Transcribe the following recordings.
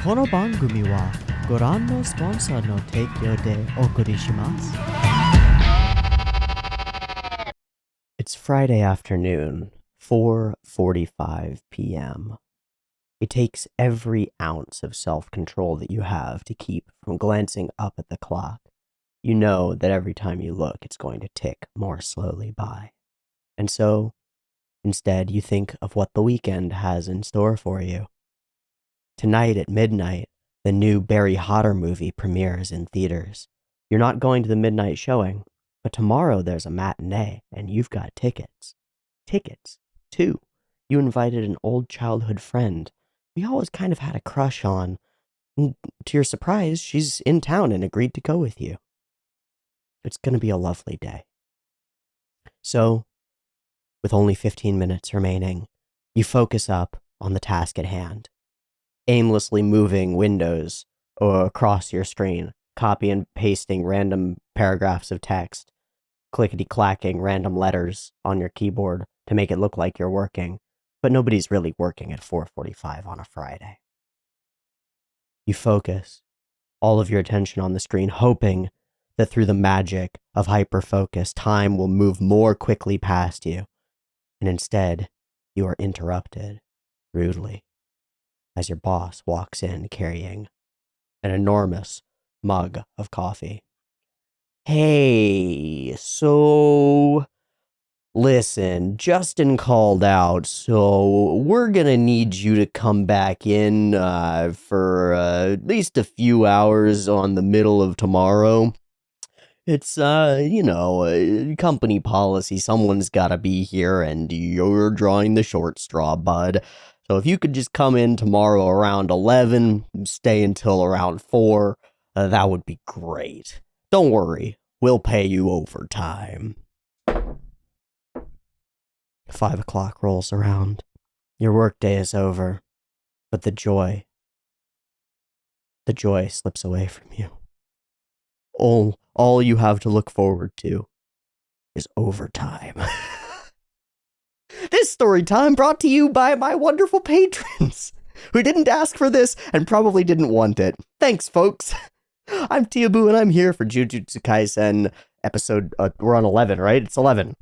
この番組はご覧のスポンサーの提供でお送りします。It's Friday afternoon, 4:45 p.m. It takes every ounce of self-control that you have to keep from glancing up at the clock. You know that every time you look, it's going to tick more slowly by. And so, instead, you think of what the weekend has in store for you. Tonight at midnight, the new Barry Hodder movie premieres in theaters. You're not going to the midnight showing, but tomorrow there's a matinee, and you've got tickets. Tickets, too. You invited an old childhood friend we always kind of had a crush on. And to your surprise, she's in town and agreed to go with you. It's going to be a lovely day. So, with only 15 minutes remaining, you focus up on the task at hand, aimlessly moving windows across your screen, copy and pasting random paragraphs of text, clickety-clacking random letters on your keyboard to make it look like you're working, but nobody's really working at 4:45 on a Friday. You focus all of your attention on the screen, hoping that through the magic of hyperfocus, time will move more quickly past you, and instead, you are interrupted rudely as your boss walks in carrying an enormous mug of coffee. Hey, so listen, Justin called out, so we're gonna need you to come back in for at least a few hours on the middle of tomorrow. It's, company policy. Someone's gotta be here, and you're drawing the short straw, bud. So if you could just come in tomorrow around 11, stay until around 4, that would be great. Don't worry, we'll pay you overtime. 5 o'clock rolls around. Your workday is over, but the joy slips away from you. All you have to look forward to is overtime. This story time brought to you by my wonderful patrons, who didn't ask for this and probably didn't want it. Thanks, folks. I'm Teeaboo, and I'm here for Jujutsu Kaisen episode, we're on 11, right? It's 11.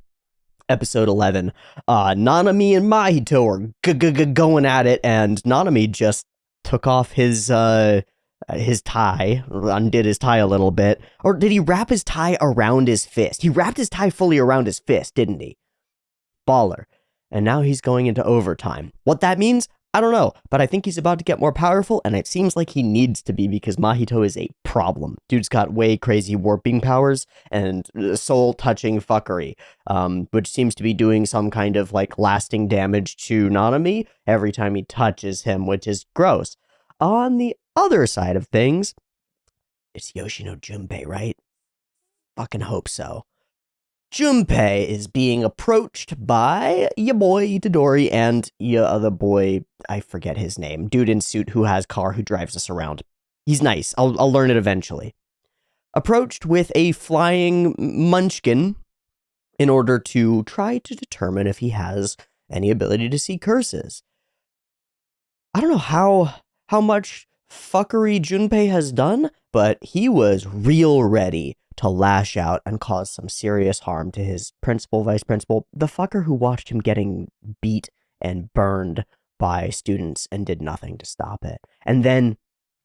Episode 11. Nanami and Mahito are going at it, and Nanami just took off his tie, undid his tie a little bit. Or did he wrap his tie around his fist? He wrapped his tie fully around his fist, didn't he? Baller. And now he's going into overtime. What that means, I don't know, but I think he's about to get more powerful, and it seems like he needs to be because Mahito is a problem. Dude's got way crazy warping powers and soul-touching fuckery, which seems to be doing some kind of, lasting damage to Nanami every time he touches him, which is gross. On the other side of things, it's Yoshino Junpei, right? Fucking hope so. Junpei is being approached by ya boy Itadori and ya other boy, I forget his name, dude in suit who has car who drives us around. He's nice. I'll learn it eventually. Approached with a flying munchkin in order to try to determine if he has any ability to see curses. I don't know how much fuckery Junpei has done, but he was real ready to lash out and cause some serious harm to his principal, vice principal, the fucker who watched him getting beat and burned by students and did nothing to stop it. And then,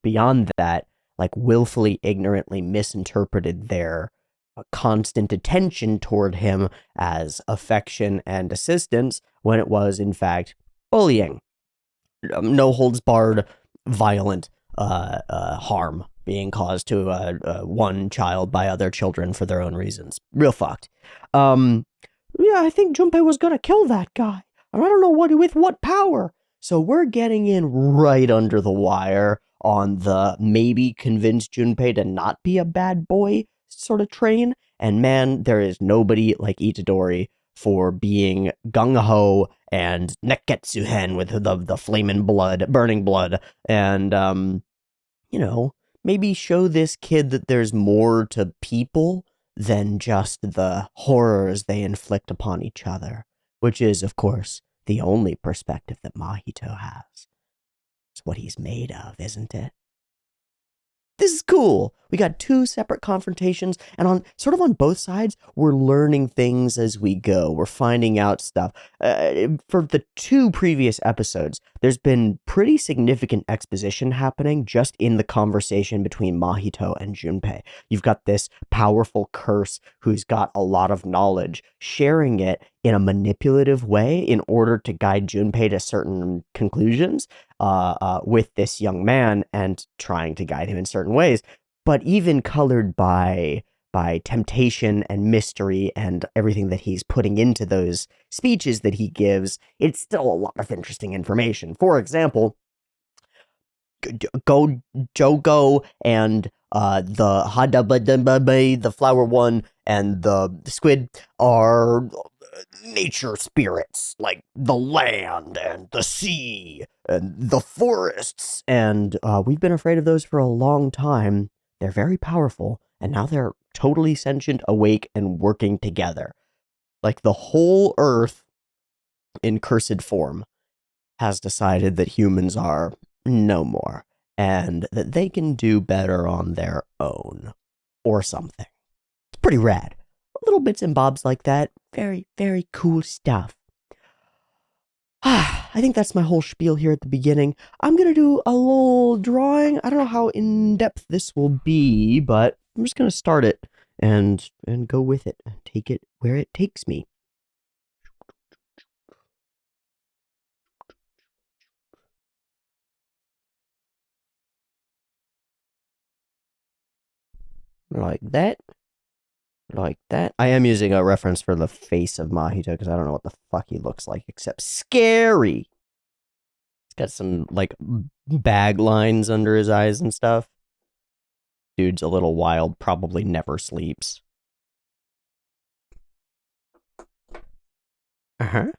beyond that, willfully, ignorantly misinterpreted their constant attention toward him as affection and assistance when it was, in fact, bullying. No holds barred, violent harm being caused to one child by other children for their own reasons. Real fucked. Yeah, I think Junpei was gonna kill that guy. I don't know with what power. So we're getting in right under the wire on the maybe convince Junpei to not be a bad boy sort of train. And man, there is nobody like Itadori for being gung-ho and Neketsu-hen with the flaming blood, burning blood, and, maybe show this kid that there's more to people than just the horrors they inflict upon each other, which is, of course, the only perspective that Mahito has. It's what he's made of, isn't it? This is cool. We got two separate confrontations, and on both sides, we're learning things as we go. We're finding out stuff. For the two previous episodes, there's been pretty significant exposition happening just in the conversation between Mahito and Junpei. You've got this powerful curse who's got a lot of knowledge, sharing it in a manipulative way in order to guide Junpei to certain conclusions. With this young man and trying to guide him in certain ways, but even colored by temptation and mystery and everything that he's putting into those speeches that he gives, it's still a lot of interesting information. For example, Jogo and the Hadababe, the flower one, and the squid are nature spirits, like the land and the sea and the forests. And we've been afraid of those for a long time. They're very powerful, and now they're totally sentient, awake, and working together. Like the whole earth in cursed form has decided that humans are no more and that they can do better on their own or something. It's pretty rad. Little bits and bobs like that. Very, very cool stuff. I think that's my whole spiel here at the beginning. I'm going to do a little drawing. I don't know how in-depth this will be, but I'm just going to start it and go with it. Take it where it takes me. Like that. Like that. I am using a reference for the face of Mahito because I don't know what the fuck he looks like except scary. He's got some like bag lines under his eyes and stuff. Dude's a little wild, probably never sleeps. Uh-huh.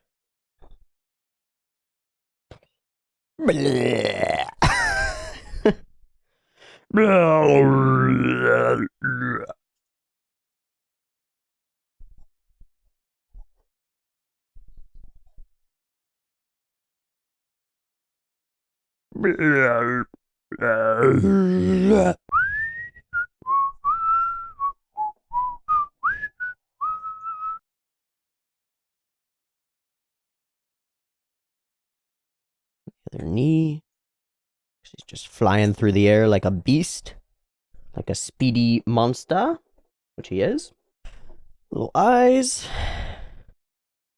Other knee. She's just flying through the air like a beast. Like a speedy monster. Which he is. Little eyes.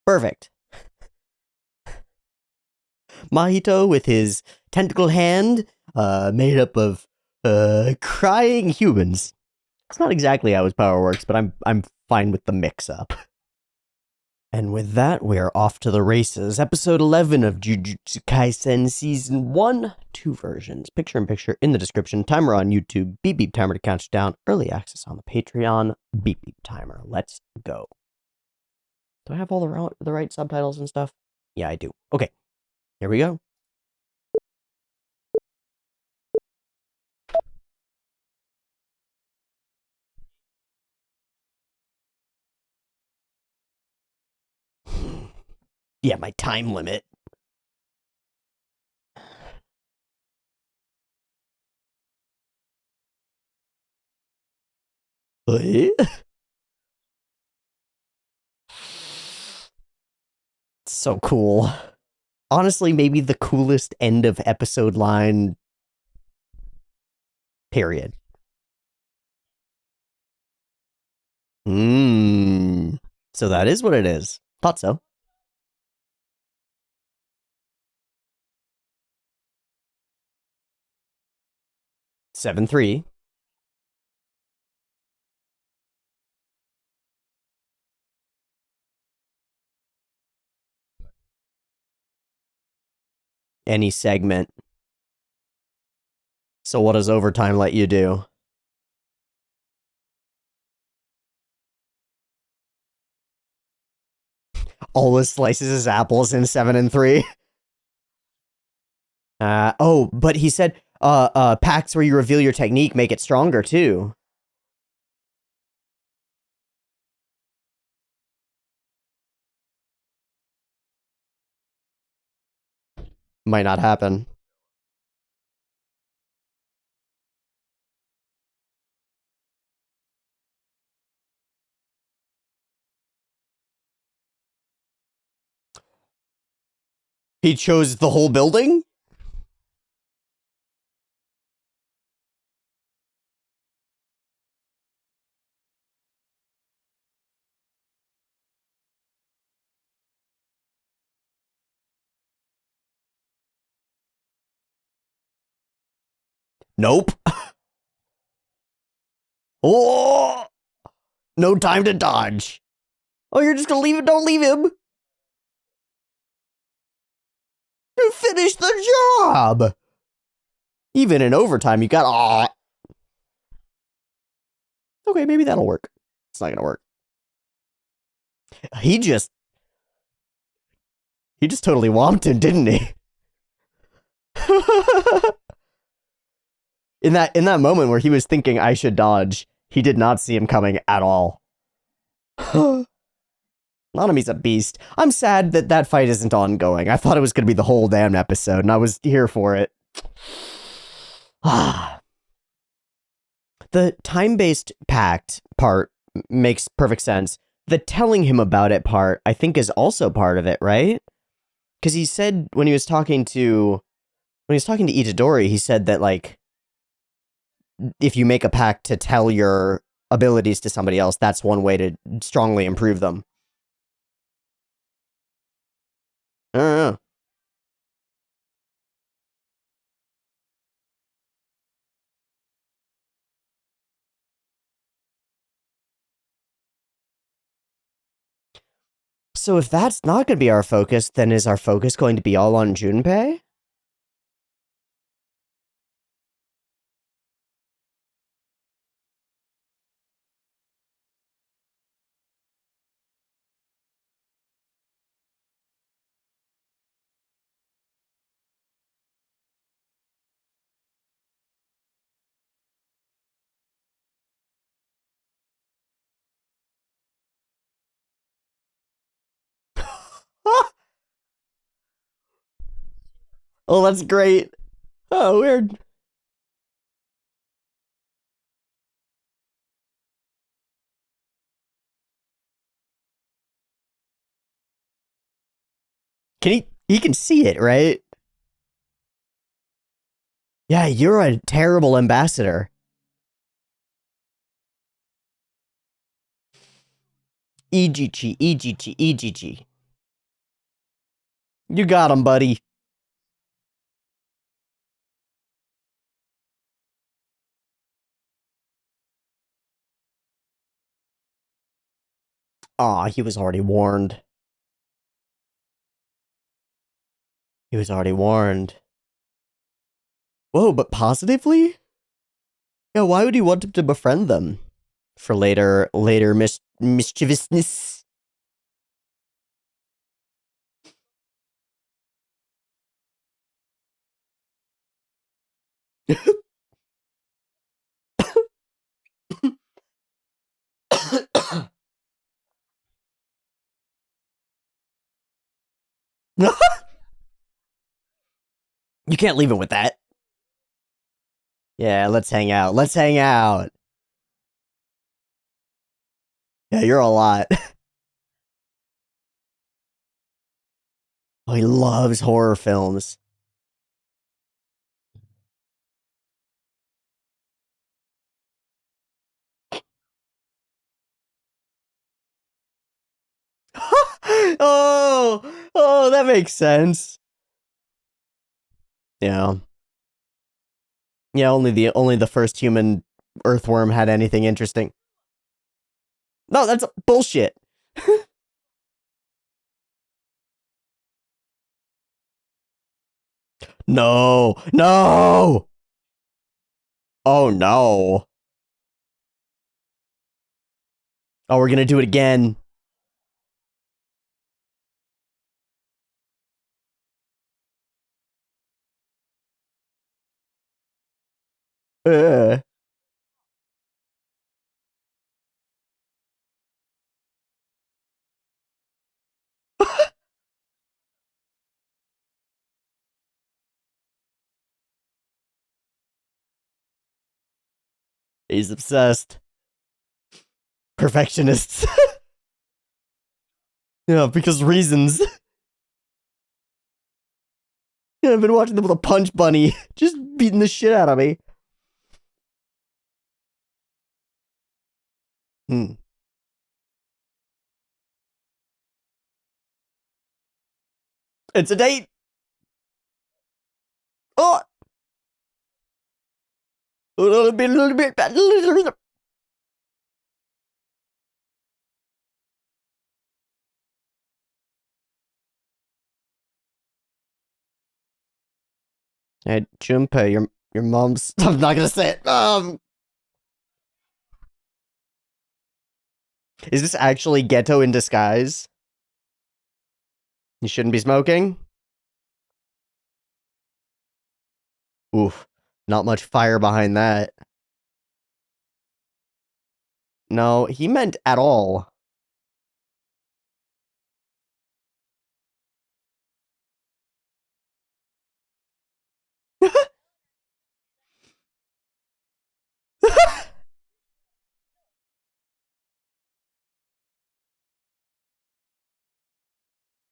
Perfect. Mahito with his tentacle hand, made up of crying humans. It's not exactly how his power works, but I'm fine with the mix-up. And with that, we are off to the races. Episode 11 of Jujutsu Kaisen Season 1. 2 versions. Picture-in-picture in the description. Timer on YouTube. Beep beep timer to count you down. Early access on the Patreon. Beep beep timer. Let's go. Do I have all the right subtitles and stuff? Yeah, I do. Okay. Here we go. Yeah, my time limit. So cool. Honestly, maybe the coolest end of episode line, period. So that is what it is. Thought so. 7-3. Any segment. So what does overtime let you do? Always slices his apples in 7-3. Oh, but he said, packs where you reveal your technique make it stronger too. Might not happen. He chose the whole building? Nope. Oh, no time to dodge. Oh, you're just gonna leave it? Don't leave him. You finished the job. Even in overtime, you got. Aw. Okay, maybe that'll work. It's not gonna work. He just totally whomped him, didn't he? in that moment where he was thinking I should dodge, he did not see him coming at all. Nanami's a beast. I'm sad that that fight isn't ongoing. I thought it was going to be the whole damn episode, and I was here for it. The time-based pact part makes perfect sense. The telling him about it part, I think, is also part of it, right? Because he said when he was talking to Itadori, he said that, like, if you make a pact to tell your abilities to somebody else, that's one way to strongly improve them. I don't know. So if that's not going to be our focus, then is our focus going to be all on Junpei? Oh, that's great. Oh, weird. He can see it, right? Yeah, you're a terrible ambassador. EGG, EGG, EGG. You got him, buddy. Aw, he was already warned. He was already warned. Whoa, but positively? Yeah, why would he want him to befriend them? For later mischievousness? You can't leave him with that. Yeah, let's hang out. Let's hang out. Yeah, you're a lot. Oh, he loves horror films. Oh, that makes sense. Yeah. Yeah, only the first human earthworm had anything interesting. No, that's bullshit. No. No. Oh no. Oh, we're gonna do it again. Uh. He's obsessed. Perfectionists. Yeah, because reasons. I've been watching them with a punch bunny just beating the shit out of me. Hmm. It's a date. Oh, a little bit, a little bit. Hey, Junpei, your mom's. I'm not gonna say it. Is this actually ghetto in disguise? You shouldn't be smoking. Oof, not much fire behind that. No, he meant at all.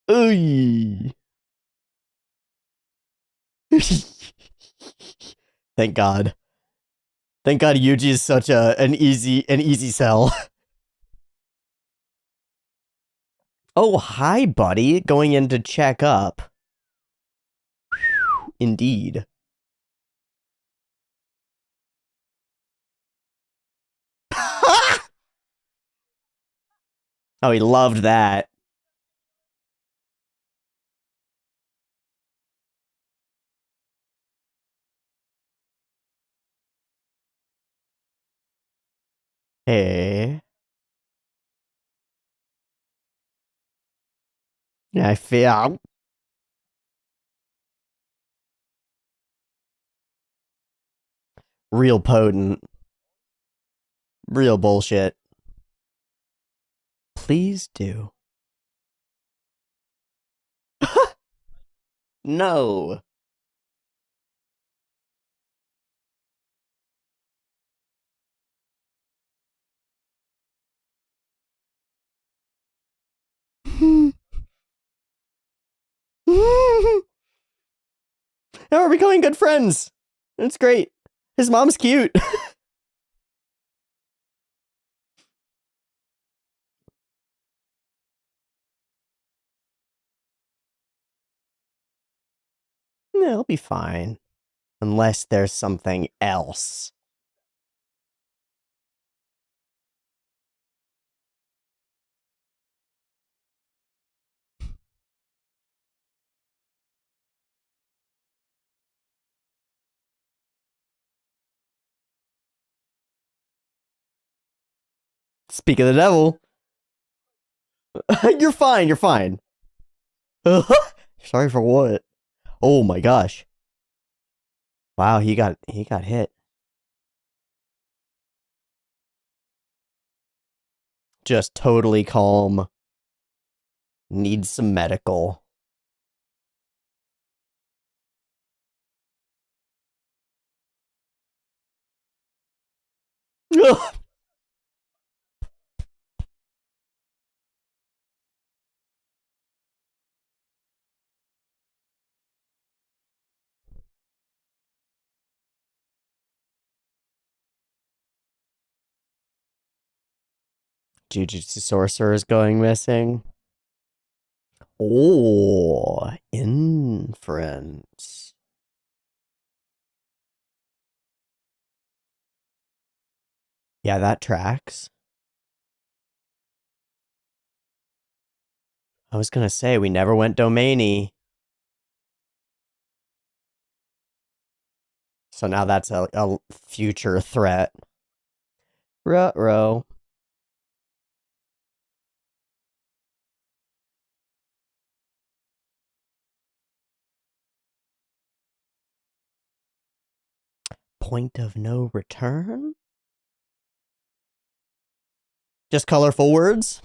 Oy. Thank God. Thank God Yuji is such an easy sell. Oh, hi, buddy. Going in to check up. Indeed. Oh, he loved that. Hey. I feel real potent. Real bullshit. Please do. No. Now we're becoming good friends. It's great. His mom's cute. Yeah, it'll be fine. Unless there's something else. Speak of the devil. You're fine, you're fine. Sorry for what? Oh my gosh. Wow, he got hit. Just totally calm. Needs some medical. Jujutsu Sorcerer is going missing. Oh, inference. Yeah, that tracks. I was gonna say, we never went domainy. So now that's a future threat. Ruh-roh. Point of no return? Just colorful words?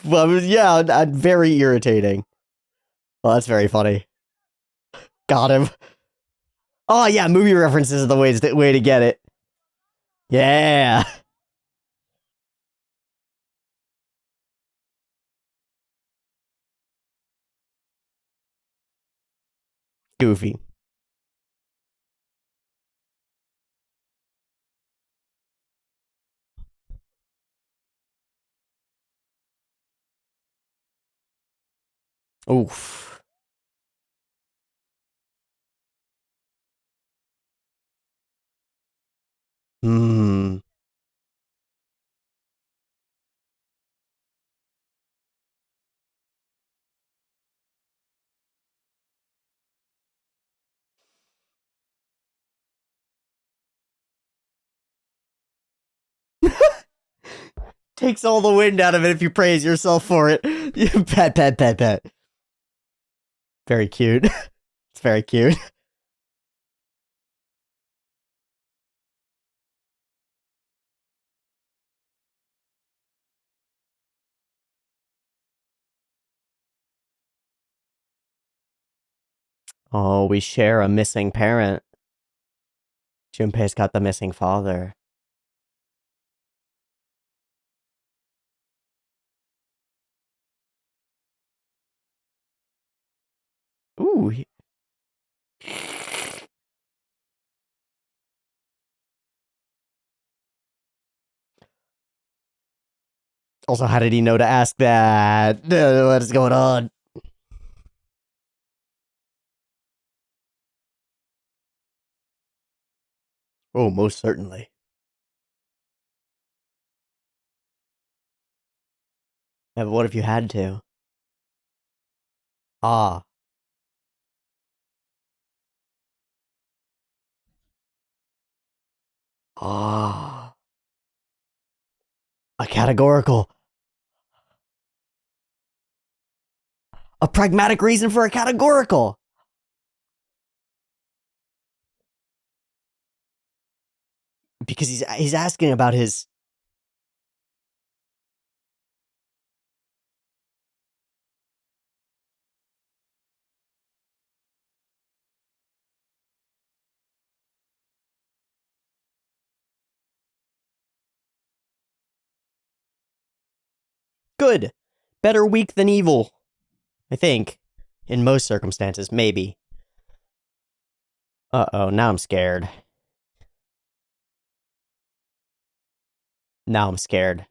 Well, yeah, very irritating. Well, that's very funny. Got him. Oh yeah, movie references are the way to get it. Yeah. Goofy. Oof. Hmm. Takes all the wind out of it if you praise yourself for it. Pet, pet, pet, pet. Very cute. It's very cute. Oh, we share a missing parent. Junpei's got the missing father. Ooh. Also, how did he know to ask that? What is going on? Oh, most certainly. Yeah, but what if you had to? Ah. Ah. A categorical. A pragmatic reason for a categorical. Because he's asking about his. Good. Better weak than evil. I think. In most circumstances, maybe. Uh-oh, now I'm scared. Now I'm scared.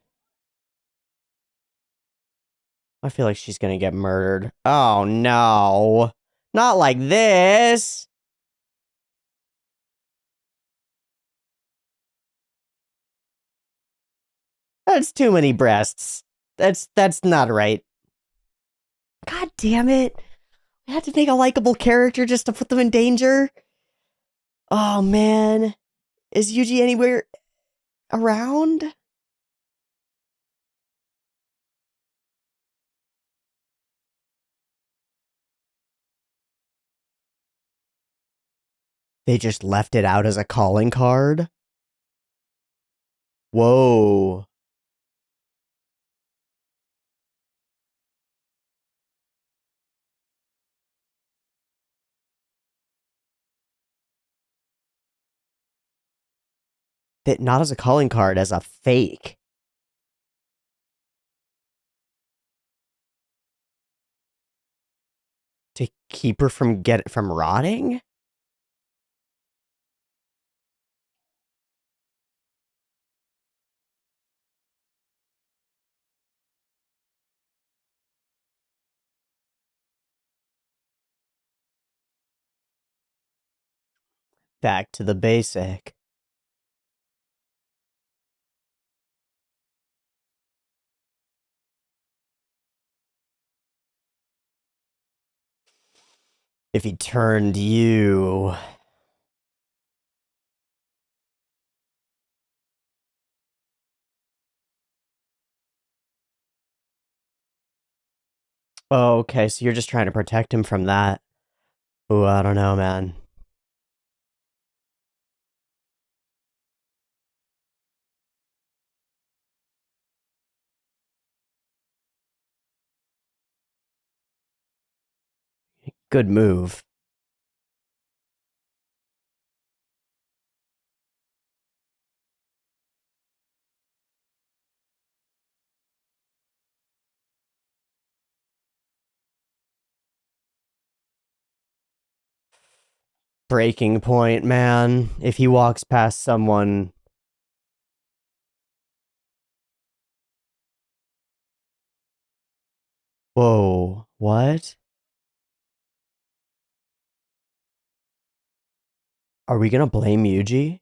I feel like she's gonna get murdered. Oh no. Not like this. That's too many breasts. That's not right. God damn it. We had to make a likable character just to put them in danger. Oh man. Is Yuji anywhere around? They just left it out as a calling card? Whoa. That not as a calling card, as a fake. To keep her from rotting? Back to the basic. If he turned you. Oh, okay, so you're just trying to protect him from that. Ooh, I don't know, man. Good move. Breaking point, man. If he walks past someone... Whoa, what? Are we gonna blame Yuji?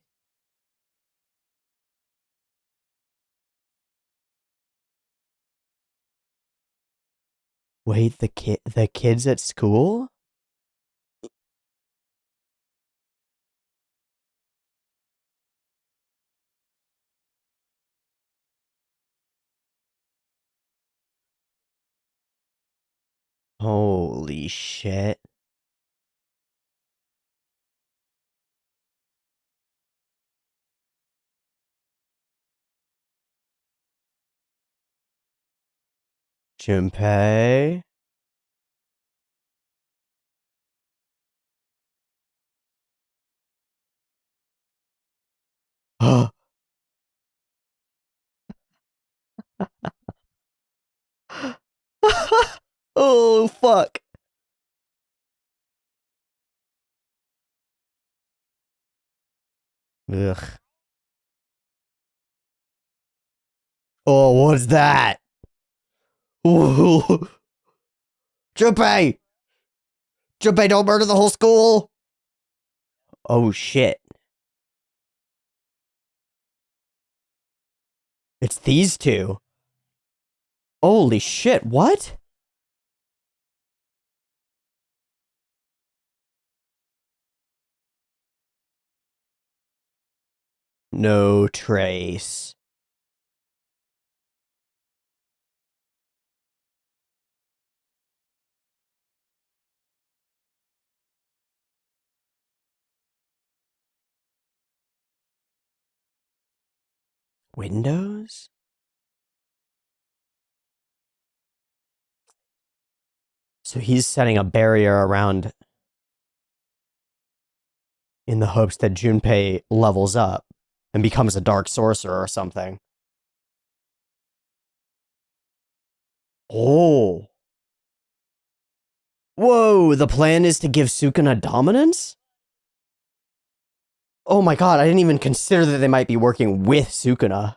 Wait, the kids at school? Holy shit. Junpei? Oh, fuck. Ugh. Oh, what's that? Ooh. Junpei! Junpei, don't murder the whole school! Oh, shit. It's these two. Holy shit, what? No trace. Windows? So he's setting a barrier around in the hopes that Junpei levels up and becomes a dark sorcerer or something. Oh. Whoa, the plan is to give Sukuna dominance? Oh my god, I didn't even consider that they might be working with Sukuna.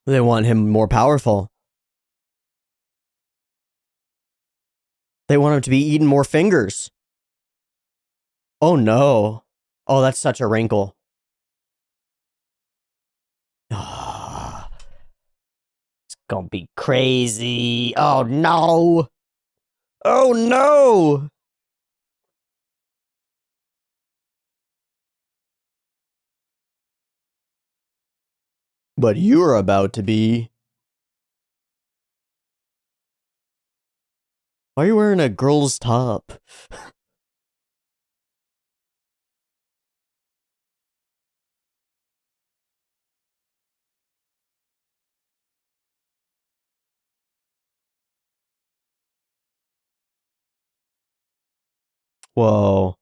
They want him more powerful. They want him to be eating more fingers. Oh no. Oh, that's such a wrinkle. It's gonna be crazy. Oh no. Oh no. But you're about to be. Why are you wearing a girl's top? Whoa.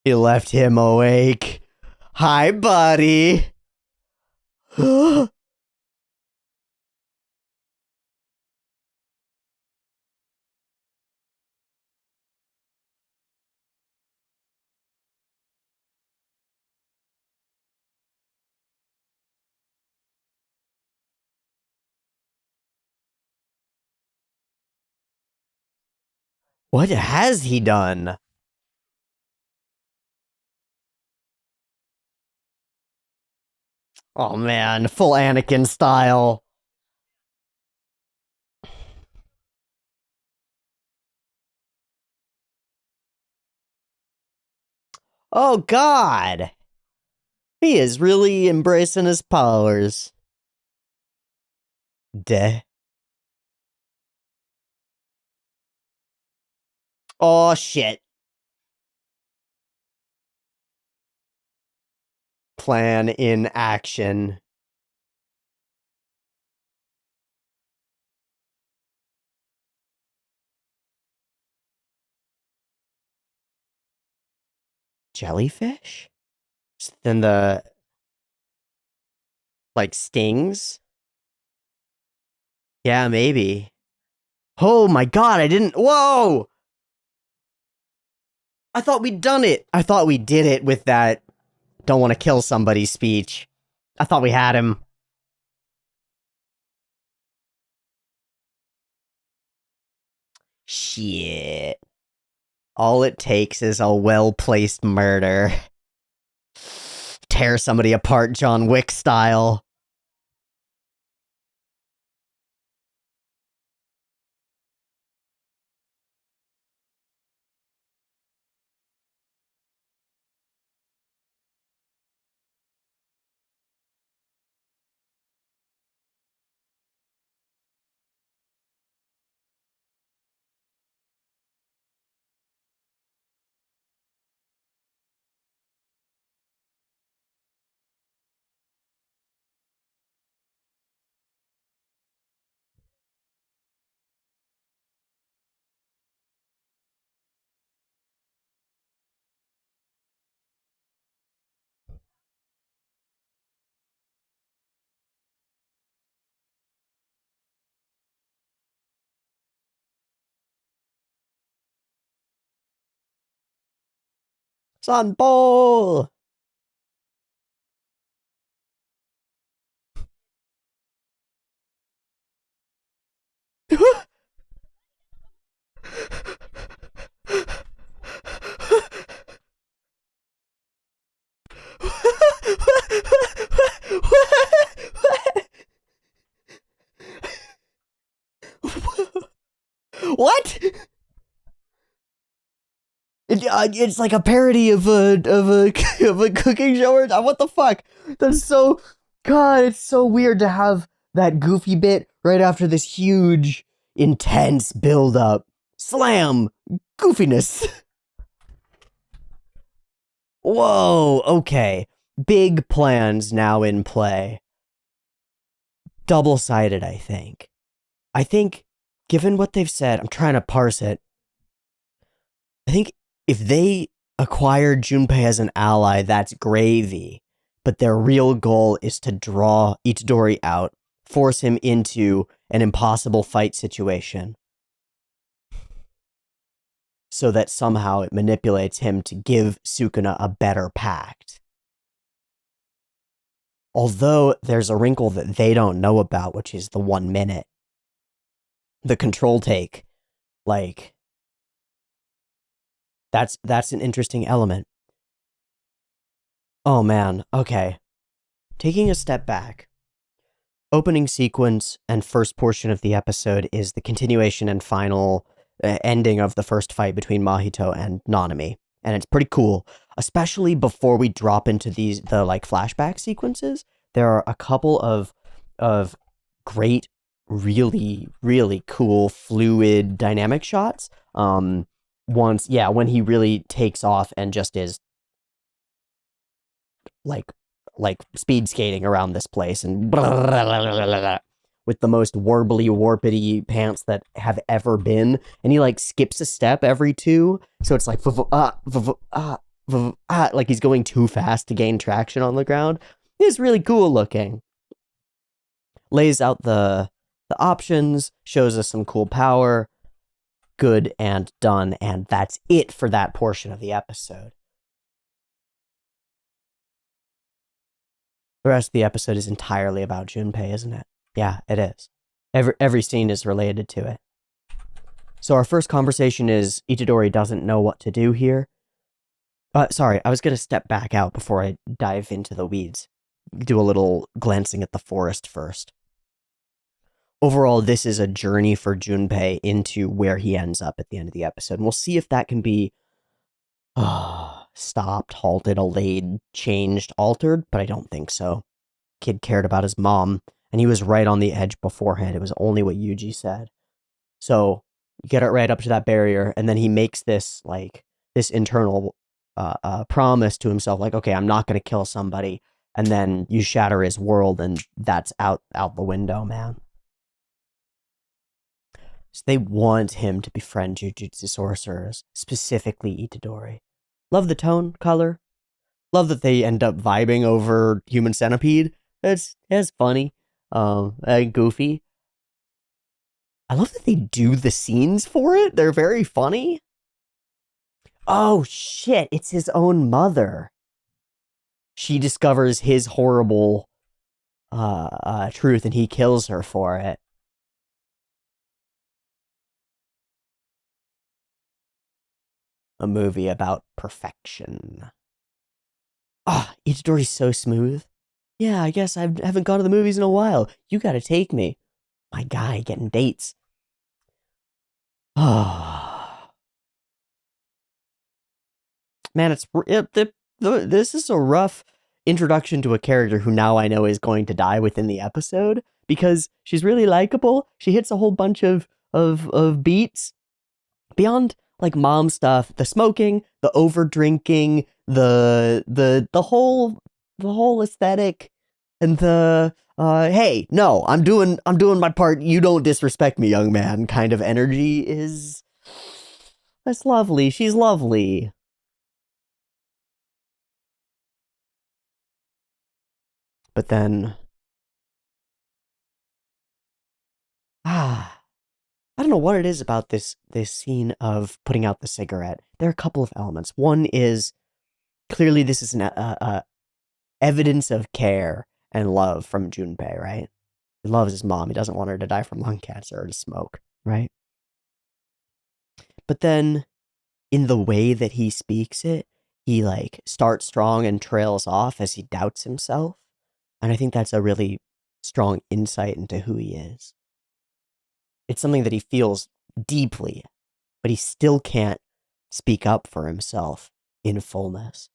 He left him awake. Hi, buddy. What has he done? Oh man, full Anakin style. Oh god. He is really embracing his powers. Deh. Oh shit. plan in action. Jellyfish? Then the, like, stings? Yeah, maybe. Oh my god, I didn't. Whoa! I thought we'd done it. I thought we did it with that don't want to kill somebody speech. I thought we had him. Shit. All it takes is a well-placed murder. Tear somebody apart John Wick style. Sunball! What? It's like a parody of a of a cooking show. Or what the fuck? That's so. God, it's so weird to have that goofy bit right after this huge, intense build up. Slam! Goofiness. Whoa, okay. Big plans now in play. Double-sided, I think. I think, given what they've said, I'm trying to parse it. I think if they acquire Junpei as an ally, that's gravy. But their real goal is to draw Itadori out, force him into an impossible fight situation, so that somehow it manipulates him to give Sukuna a better pact. Although there's a wrinkle that they don't know about, which is the 1 minute. The control take. Like, that's an interesting element. Oh man, okay. Taking a step back. Opening sequence and first portion of the episode is the continuation and final ending of the first fight between Mahito and Nanami. And it's pretty cool, especially before we drop into the like flashback sequences. There are a couple of great, really, really cool, fluid, dynamic shots. When he really takes off and just is like speed skating around this place and with the most warbly warpity pants that have ever been, and he like skips a step every two, so it's like like he's going too fast to gain traction on the ground. It's really cool looking. Lays out the options, shows us some cool power. Good and done, and that's it for that portion of the episode. The rest of the episode is entirely about Junpei, isn't it? Yeah, it is. Every scene is related to it. So our first conversation is Itadori doesn't know what to do here. Sorry, I was going to step back out before I dive into the weeds. Do a little glancing at the forest first. Overall, this is a journey for Junpei into where he ends up at the end of the episode. And we'll see if that can be stopped, halted, allayed, changed, altered, but I don't think so. Kid cared about his mom, and he was right on the edge beforehand. It was only what Yuji said. So you get it right up to that barrier, and then he makes this internal promise to himself, like, okay, I'm not going to kill somebody. and then you shatter his world, and that's out the window, man. So they want him to befriend Jujutsu sorcerers, specifically Itadori. Love the tone, color. Love that they end up vibing over Human Centipede. It's funny, and goofy. I love that they do the scenes for it. They're very funny. Oh shit! It's his own mother. She discovers his horrible truth, and he kills her for it. A movie about perfection. Ah, Itadori's so smooth. Yeah, I guess I haven't gone to the movies in a while. You gotta take me. My guy getting dates. Ah, man, this is a rough introduction to a character who now I know is going to die within the episode, because she's really likable. She hits a whole bunch of beats beyond like mom stuff, the smoking, the over drinking, the whole aesthetic, and the hey, no, I'm doing my part, you don't disrespect me, young man kind of energy that's lovely. She's lovely. But then I don't know what it is about this scene of putting out the cigarette. There are a couple of elements. One is clearly this is an evidence of care and love from Junpei, right? He loves his mom. He doesn't want her to die from lung cancer or to smoke, right? But then in the way that he speaks it, he like starts strong and trails off as he doubts himself. And I think that's a really strong insight into who he is. It's something that he feels deeply, but he still can't speak up for himself in fullness.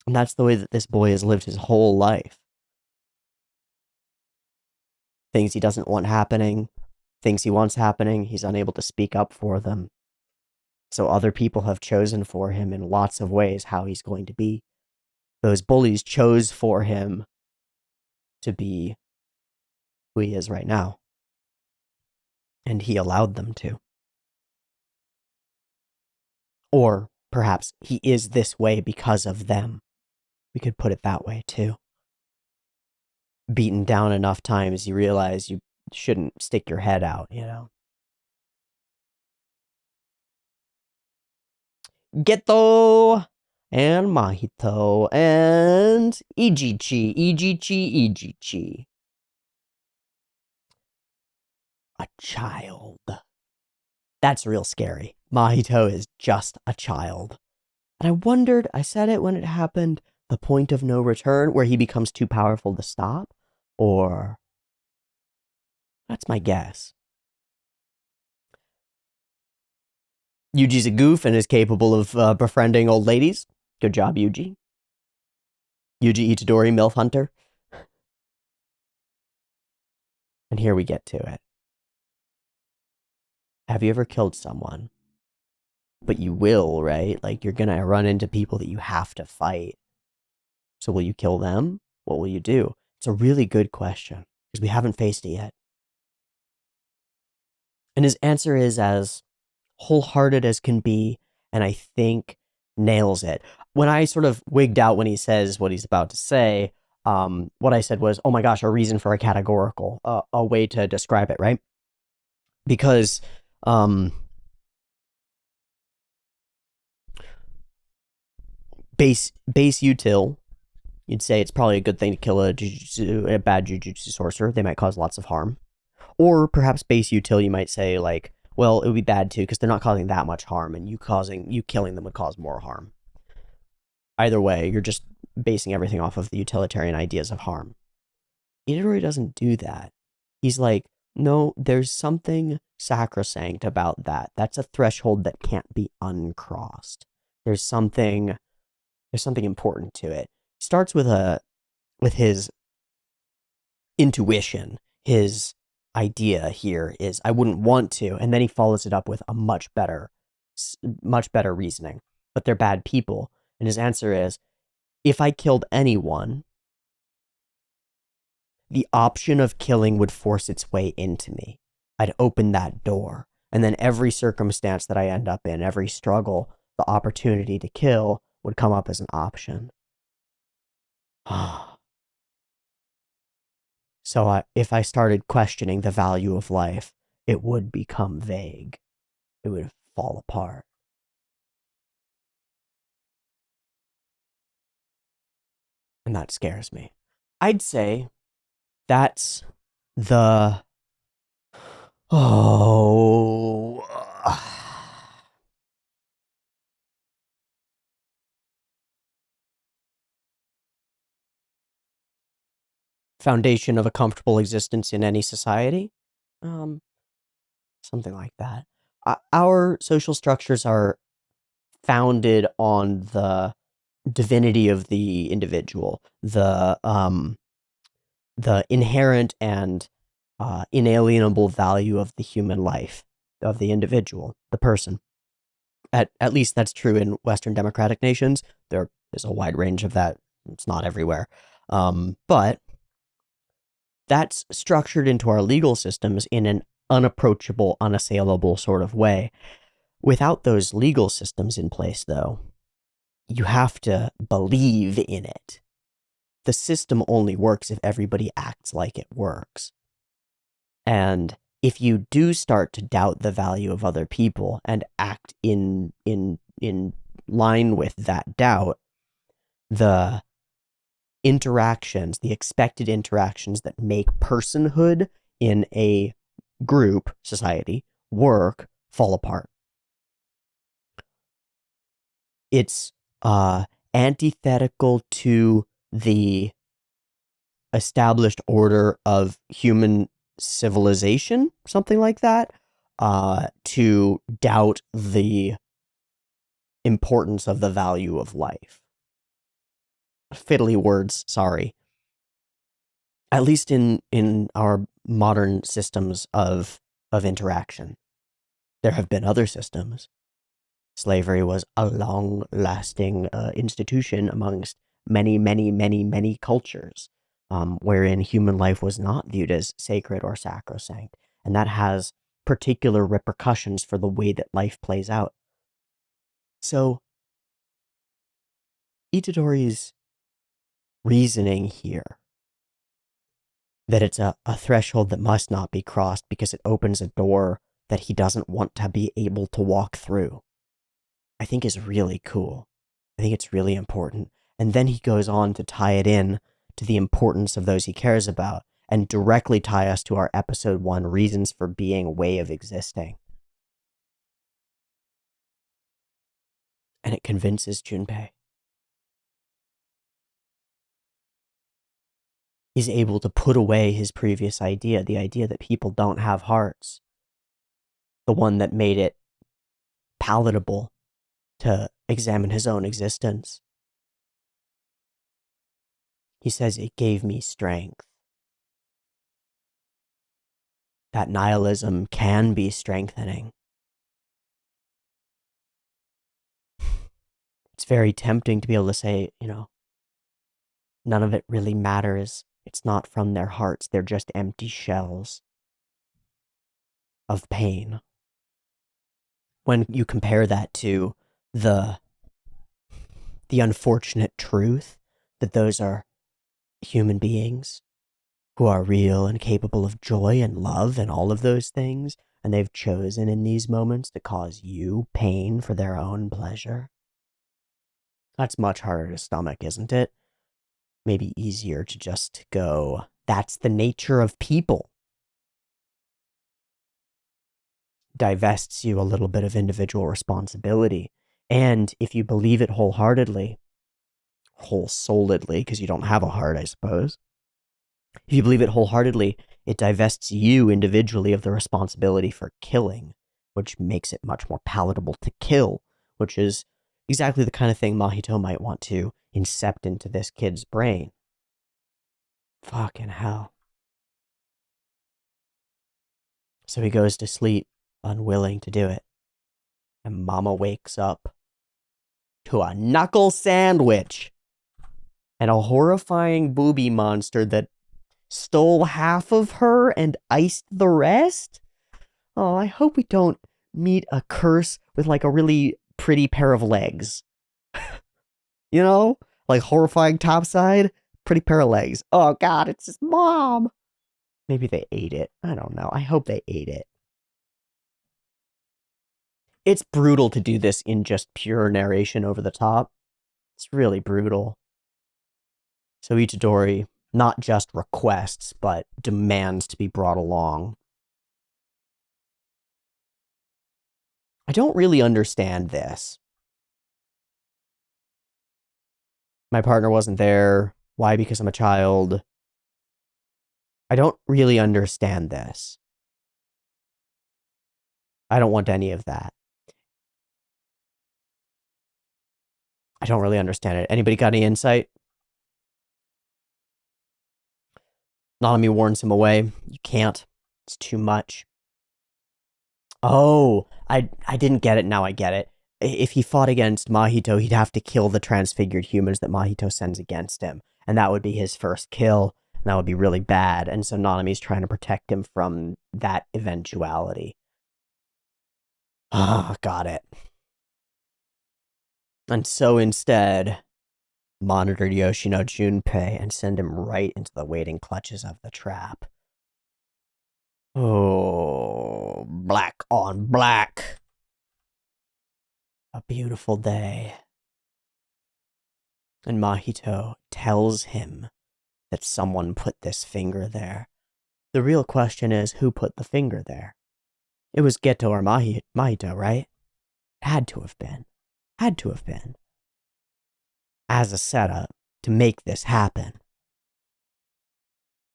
And that's the way that this boy has lived his whole life. Things he doesn't want happening, things he wants happening, he's unable to speak up for them. So other people have chosen for him in lots of ways how he's going to be. Those bullies chose for him to be who he is right now. And he allowed them to. Or perhaps he is this way because of them. We could put it that way too. Beaten down enough times, you realize you shouldn't stick your head out, you know? Geto and Mahito and Ijichi. A child. That's real scary. Mahito is just a child. And I wondered, I said it when it happened, the point of no return, where he becomes too powerful to stop? Or... that's my guess. Yuji's a goof and is capable of befriending old ladies. Good job, Yuji. Yuji Itadori, MILF Hunter. And here we get to it. Have you ever killed someone? But you will, right? Like, you're gonna run into people that you have to fight. So will you kill them? What will you do? It's a really good question, because we haven't faced it yet. And his answer is as wholehearted as can be, and I think nails it. When I sort of wigged out when he says what he's about to say, what I said was, oh my gosh, a reason for a categorical, a way to describe it, right? Because base util, you'd say it's probably a good thing to kill a bad jujutsu sorcerer. They might cause lots of harm. Or perhaps base util, you might say, like, well, it would be bad too, because they're not causing that much harm, and you killing them would cause more harm. Either way, you're just basing everything off of the utilitarian ideas of harm. Itadori doesn't do that. He's like, no, there's something sacrosanct about that. That's a threshold that can't be uncrossed. There's something important to it. He starts with his intuition. His idea here is, I wouldn't want to, and then he follows it up with a much better reasoning. But they're bad people, and his answer is, if I killed anyone, the option of killing would force its way into me. I'd open that door. And then every circumstance that I end up in, every struggle, the opportunity to kill would come up as an option. So if I started questioning the value of life, it would become vague. It would fall apart. And that scares me. I'd say that's the... Oh... foundation of a comfortable existence in any society? Something like that. Our social structures are founded on the divinity of the individual, the inherent and inalienable value of the human life, of the individual, the person. At least that's true in Western democratic nations. There is a wide range of that. It's not everywhere. But that's structured into our legal systems in an unapproachable, unassailable sort of way. Without those legal systems in place, though, you have to believe in it. The system only works if everybody acts like it works. And if you do start to doubt the value of other people and act in line with that doubt, the interactions, the expected interactions that make personhood in a group, society, work, fall apart. It's antithetical to the established order of human civilization, something like that, to doubt the importance of the value of life. Fiddly words, sorry. At least in our modern systems of interaction. There have been other systems. Slavery was a long-lasting institution amongst many, many, many, many cultures, wherein human life was not viewed as sacred or sacrosanct, and that has particular repercussions for the way that life plays out. So, Itadori's reasoning here, that it's a threshold that must not be crossed because it opens a door that he doesn't want to be able to walk through, I think is really cool. I think it's really important. And then he goes on to tie it in to the importance of those he cares about and directly tie us to our episode 1 reasons for being, way of existing. And it convinces Junpei. He's able to put away his previous idea, the idea that people don't have hearts. The one that made it palatable to examine his own existence. He says it gave me strength. That nihilism can be strengthening. It's very tempting to be able to say, none of it really matters. It's not from their hearts. They're just empty shells of pain. When you compare that to the unfortunate truth that those are human beings who are real and capable of joy and love and all of those things, and they've chosen in these moments to cause you pain for their own pleasure. That's much harder to stomach, isn't it? Maybe easier to just go, that's the nature of people. Divests you a little bit of individual responsibility. And if you believe it wholeheartedly, whole-souledly, because you don't have a heart, I suppose. If you believe it wholeheartedly, it divests you individually of the responsibility for killing, which makes it much more palatable to kill, which is exactly the kind of thing Mahito might want to incept into this kid's brain. Fucking hell. So he goes to sleep, unwilling to do it. And Mama wakes up to a knuckle sandwich. and a horrifying booby monster that stole half of her and iced the rest? Oh, I hope we don't meet a curse with like a really pretty pair of legs. You know? Like horrifying topside, pretty pair of legs. Oh god, it's his mom! Maybe they ate it. I don't know. I hope they ate it. It's brutal to do this in just pure narration over the top. It's really brutal. So Itadori not just requests, but demands to be brought along. I don't really understand this. My partner wasn't there. Why? Because I'm a child. I don't really understand this. I don't want any of that. I don't really understand it. Anybody got any insight? Nanami warns him away. You can't. It's too much. Oh, I didn't get it. Now I get it. If he fought against Mahito, he'd have to kill the transfigured humans that Mahito sends against him. And that would be his first kill. And that would be really bad. And so Nanami's trying to protect him from that eventuality. Ah, got it. And so instead, monitored Yoshino Junpei and send him right into the waiting clutches of the trap. Oh, black on black. A beautiful day. And Mahito tells him that someone put this finger there. The real question is, who put the finger there? It was Geto or Mahito, right? Had to have been. Had to have been. As a setup to make this happen.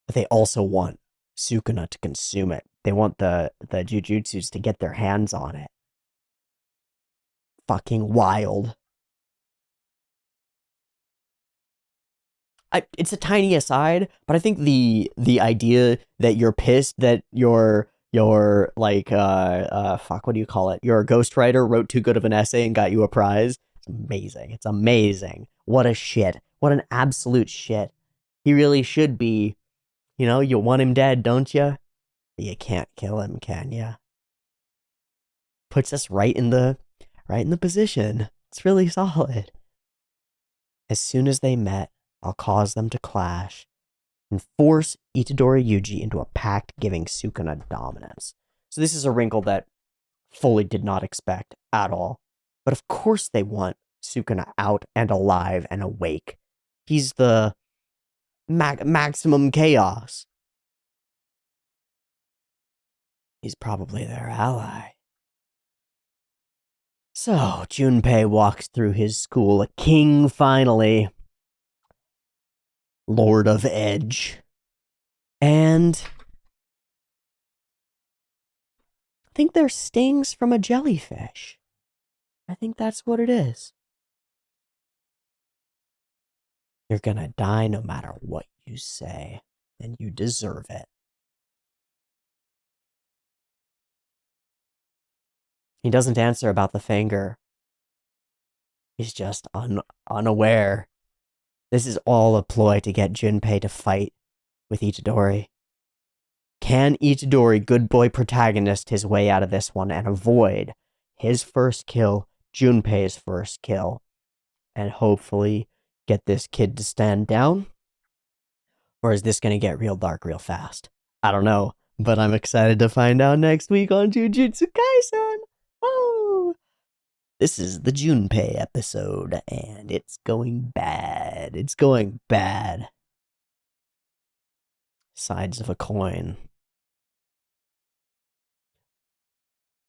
But they also want Sukuna to consume it. They want the Jujutsus to get their hands on it. Fucking wild. It's a tiny aside, but I think the idea that you're pissed that your like fuck, what do you call it? Your ghostwriter wrote too good of an essay and got you a prize. It's amazing. It's amazing. What a shit. What an absolute shit. He really should be, you know, you want him dead, don't you? You can't kill him, can you? Puts us right in the position. It's really solid. As soon as they met, I'll cause them to clash and force Itadori Yuji into a pact giving Sukuna dominance. So this is a wrinkle that fully did not expect at all. But of course they want Sukuna out and alive and awake. He's the maximum chaos. He's probably their ally. So, Junpei walks through his school, a king finally. Lord of Edge. And I think they're stings from a jellyfish. I think that's what it is. You're gonna die no matter what you say, and you deserve it. He doesn't answer about the finger. He's just unaware. This is all a ploy to get Junpei to fight with Itadori. Can Itadori, good boy protagonist, his way out of this one and avoid his first kill, Junpei's first kill, and hopefully get this kid to stand down? Or is this going to get real dark real fast? I don't know, but I'm excited to find out next week on Jujutsu Kaisen. Oh! This is the Junpei episode, and it's going bad. It's going bad. Sides of a coin.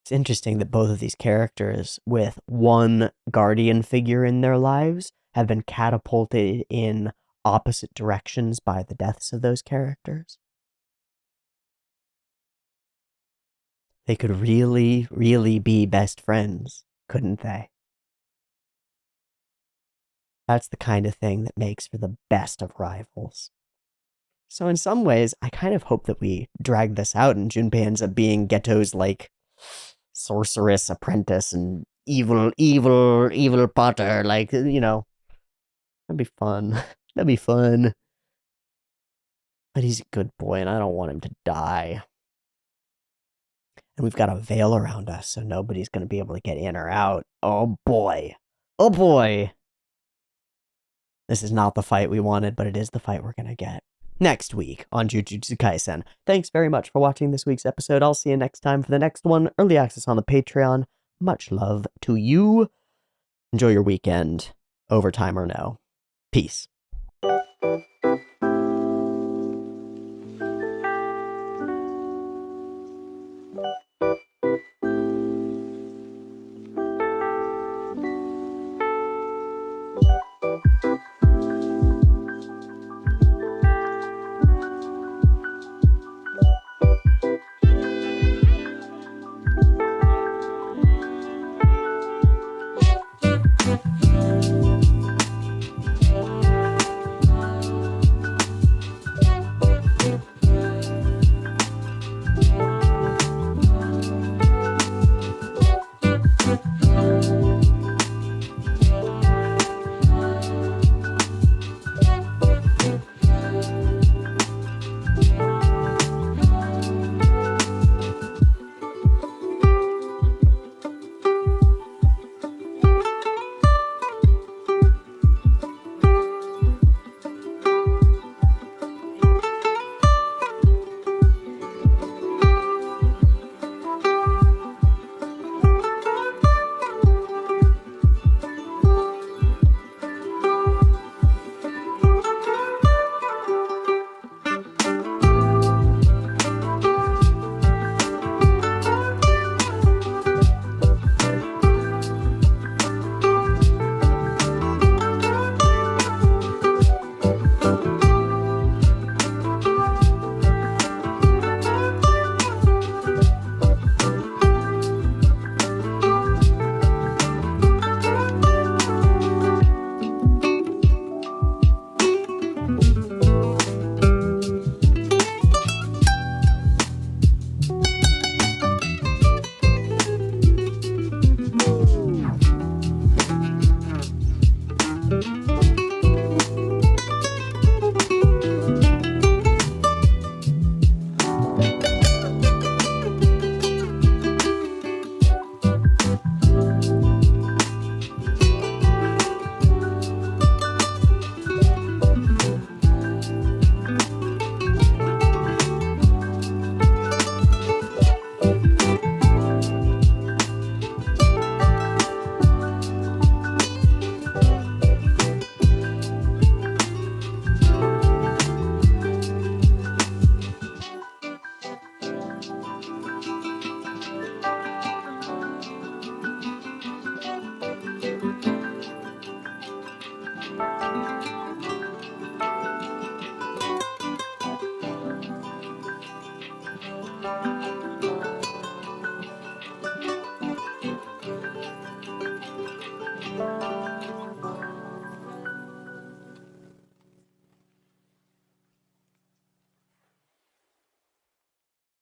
It's interesting that both of these characters, with one guardian figure in their lives, have been catapulted in opposite directions by the deaths of those characters. They could really, really be best friends, couldn't they? That's the kind of thing that makes for the best of rivals. So in some ways, I kind of hope that we drag this out and Junpei ends up being Geto's, like, sorceress apprentice and evil Potter. Like, you know, that'd be fun. That'd be fun. But he's a good boy, and I don't want him to die. And we've got a veil around us, so nobody's going to be able to get in or out. Oh, boy. Oh, boy. This is not the fight we wanted, but it is the fight we're going to get next week on Jujutsu Kaisen. Thanks very much for watching this week's episode. I'll see you next time for the next one. Early access on the Patreon. Much love to you. Enjoy your weekend, overtime or no. Peace.